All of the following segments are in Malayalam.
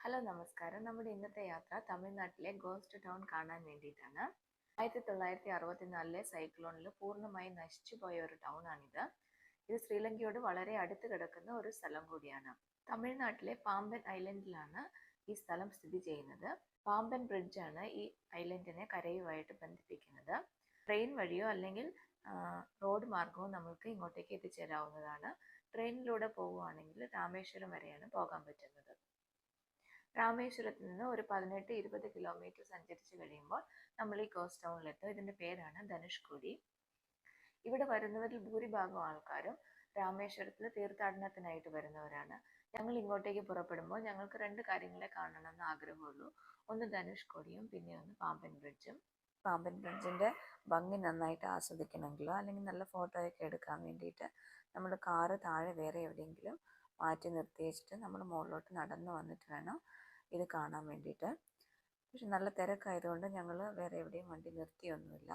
ഹലോ നമസ്കാരം. നമ്മുടെ ഇന്നത്തെ യാത്ര തമിഴ്നാട്ടിലെ ഗോസ്റ്റ് ടൗൺ കാണാൻ വേണ്ടിയിട്ടാണ്. 1964 സൈക്ലോണിൽ പൂർണ്ണമായി നശിച്ചുപോയ ഒരു ടൗൺ ആണിത്. ഇത് ശ്രീലങ്കയോട് വളരെ അടുത്ത് കിടക്കുന്ന ഒരു സ്ഥലം കൂടിയാണ്. തമിഴ്നാട്ടിലെ പാമ്പൻ ഐലൻഡിലാണ് ഈ സ്ഥലം സ്ഥിതി ചെയ്യുന്നത്. പാമ്പൻ ബ്രിഡ്ജാണ് ഈ ഐലൻഡിനെ കരയുമായിട്ട് ബന്ധിപ്പിക്കുന്നത്. ട്രെയിൻ വഴിയോ അല്ലെങ്കിൽ റോഡ് മാർഗവും നമുക്ക് ഇങ്ങോട്ടേക്ക് എത്തിച്ചേരാവുന്നതാണ്. ട്രെയിനിലൂടെ പോവുകയാണെങ്കിൽ രാമേശ്വരം വരെയാണ് പോകാൻ പറ്റുന്നത്. രാമേശ്വരത്ത് നിന്ന് ഒരു 18-20 കിലോമീറ്റർ സഞ്ചരിച്ച് കഴിയുമ്പോൾ നമ്മൾ ഈ ഗോസ്റ്റ് ടൗണിലെത്തും. ഇതിൻ്റെ പേരാണ് ധനുഷ്കോടി. ഇവിടെ വരുന്നവരിൽ ഭൂരിഭാഗം ആൾക്കാരും രാമേശ്വരത്തിൽ തീർത്ഥാടനത്തിനായിട്ട് വരുന്നവരാണ്. ഞങ്ങൾ ഇങ്ങോട്ടേക്ക് പുറപ്പെടുമ്പോൾ ഞങ്ങൾക്ക് 2 കാര്യങ്ങളെ കാണണമെന്ന് ആഗ്രഹമുള്ളൂ. ഒന്ന് ധനുഷ്കോടിയും പിന്നെ ഒന്ന് പാമ്പൻ ബ്രിഡ്ജും. പാമ്പൻ ബ്രിഡ്ജിൻ്റെ ഭംഗി നന്നായിട്ട് ആസ്വദിക്കണമെങ്കിലോ അല്ലെങ്കിൽ നല്ല ഫോട്ടോയൊക്കെ എടുക്കാൻ വേണ്ടിയിട്ട് നമ്മൾ കാറ് താഴെ വേറെ എവിടെയെങ്കിലും മാറ്റി നിർത്തി വെച്ചിട്ട് നമ്മൾ മുകളിലോട്ട് നടന്നു വന്നിട്ട് വേണം ഇത് കാണാൻ വേണ്ടിയിട്ട്. പക്ഷെ നല്ല തിരക്കായതുകൊണ്ട് ഞങ്ങൾ വേറെ എവിടെയും വണ്ടി നിർത്തിയൊന്നുമില്ല.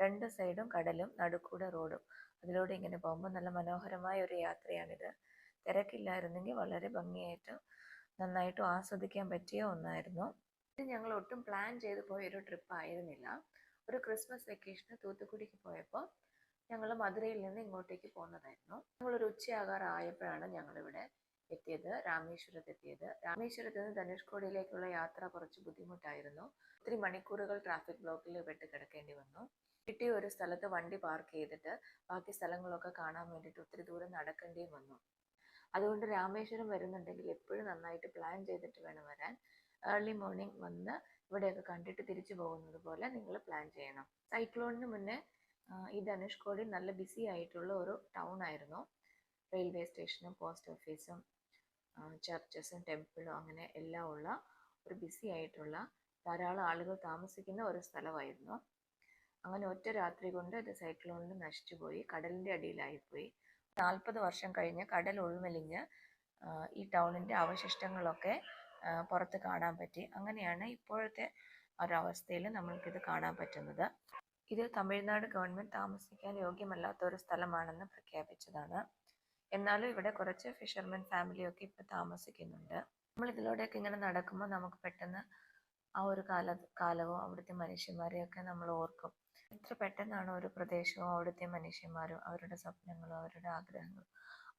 2 സൈഡും കടലും നടുക്കൂടെ റോഡും. അതിലൂടെ ഇങ്ങനെ പോകുമ്പോൾ നല്ല മനോഹരമായ ഒരു യാത്രയാണിത്. തിരക്കില്ലായിരുന്നെങ്കിൽ വളരെ ഭംഗിയായിട്ട് നന്നായിട്ട് ആസ്വദിക്കാൻ പറ്റിയ ഒന്നായിരുന്നു. ഇത് ഞങ്ങൾ ഒട്ടും പ്ലാൻ ചെയ്ത് പോയൊരു ട്രിപ്പ് ആയിരുന്നില്ല. ഒരു ക്രിസ്മസ് വെക്കേഷന് തൂത്തുക്കുടിക്ക് പോയപ്പോൾ ഞങ്ങൾ മധുരയിൽ നിന്ന് ഇങ്ങോട്ടേക്ക് പോകുന്നതായിരുന്നു. ഞങ്ങളൊരു ഉച്ചയാകാറായപ്പോഴാണ് ഞങ്ങളിവിടെ എത്തിയത്, രാമേശ്വരത്ത് എത്തിയത്. രാമേശ്വരത്ത് നിന്ന് ധനുഷ്കോടിയിലേക്കുള്ള യാത്ര കുറച്ച് ബുദ്ധിമുട്ടായിരുന്നു. ഒത്തിരി മണിക്കൂറുകൾ ട്രാഫിക് ബ്ലോക്കിൽ പെട്ട് കിടക്കേണ്ടി വന്നു. കിട്ടിയ ഒരു സ്ഥലത്ത് വണ്ടി പാർക്ക് ചെയ്തിട്ട് ബാക്കി സ്ഥലങ്ങളൊക്കെ കാണാൻ വേണ്ടിയിട്ട് ഒത്തിരി ദൂരം നടക്കേണ്ടിയും വന്നു. അതുകൊണ്ട് രാമേശ്വരം വരുന്നുണ്ടെങ്കിൽ എപ്പോഴും നന്നായിട്ട് പ്ലാൻ ചെയ്തിട്ട് വേണം വരാൻ. ഏർലി മോർണിംഗ് വന്ന് ഇവിടെയൊക്കെ കണ്ടിട്ട് തിരിച്ചു പോകുന്നത് പോലെ നിങ്ങൾ പ്ലാൻ ചെയ്യണം. സൈക്ലോണിന് മുന്നേ ഈ ധനുഷ്കോടി നല്ല ബിസി ആയിട്ടുള്ള ഒരു ടൗൺ ആയിരുന്നു. റെയിൽവേ സ്റ്റേഷനും പോസ്റ്റ് ഓഫീസും ചർച്ചസും ടെമ്പിളും അങ്ങനെ എല്ലാം ഉള്ള ഒരു ബിസി ആയിട്ടുള്ള ധാരാളം ആളുകൾ താമസിക്കുന്ന ഒരു സ്ഥലമായിരുന്നു. അങ്ങനെ ഒറ്റ രാത്രി കൊണ്ട് ഇത് സൈക്ലോണിൽ നശിച്ചുപോയി, കടലിൻ്റെ അടിയിലായിപ്പോയി. 40 വർഷം കഴിഞ്ഞ് കടൽ ഉൾമെലിഞ്ഞ് ഈ ടൗണിൻ്റെ അവശിഷ്ടങ്ങളൊക്കെ പുറത്ത് കാണാൻ പറ്റി. അങ്ങനെയാണ് ഇപ്പോഴത്തെ ഒരവസ്ഥയിൽ നമ്മൾക്കിത് കാണാൻ പറ്റുന്നത്. ഇത് തമിഴ്നാട് ഗവൺമെൻറ് താമസിക്കാൻ യോഗ്യമല്ലാത്ത ഒരു സ്ഥലമാണെന്ന് പ്രഖ്യാപിച്ചതാണ്. എന്നാലും ഇവിടെ കുറച്ച് ഫിഷർമെൻ ഫാമിലിയൊക്കെ ഇപ്പോൾ താമസിക്കുന്നുണ്ട്. നമ്മൾ ഇതിലൂടെയൊക്കെ ഇങ്ങനെ നടക്കുമ്പോൾ നമുക്ക് പെട്ടെന്ന് ആ ഒരു കാലവും അവിടുത്തെ മനുഷ്യന്മാരെയൊക്കെ നമ്മൾ ഓർക്കും. എത്ര പെട്ടെന്നാണ് ഒരു പ്രദേശവും അവിടുത്തെ മനുഷ്യന്മാരും അവരുടെ സ്വപ്നങ്ങളും അവരുടെ ആഗ്രഹങ്ങളും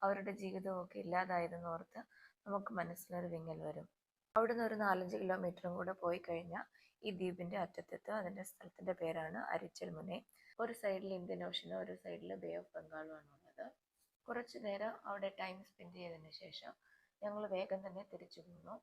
അവരുടെ ജീവിതവും ഒക്കെ ഇല്ലാതായതെന്ന് ഓർത്ത് നമുക്ക് മനസ്സിലൊരു വിങ്ങൽ വരും. അവിടുന്ന് ഒരു 4-5 കിലോമീറ്ററും കൂടെ പോയി കഴിഞ്ഞാൽ ഈ ദ്വീപിൻ്റെ അറ്റത്തെത്തും. അതിൻ്റെ സ്ഥലത്തിൻ്റെ പേരാണ് അരിച്ചൽ മുനൈ. ഒരു സൈഡിൽ ഇന്ത്യൻ ഓഷനും ഒരു സൈഡിൽ ബേ ഓഫ് ബംഗാളുമാണ് ഉള്ളത്. കുറച്ച് നേരം അവിടെ ടൈം സ്പെൻഡ് ചെയ്തതിന് ശേഷം ഞങ്ങൾ വേഗം തന്നെ തിരിച്ചു പോന്നു.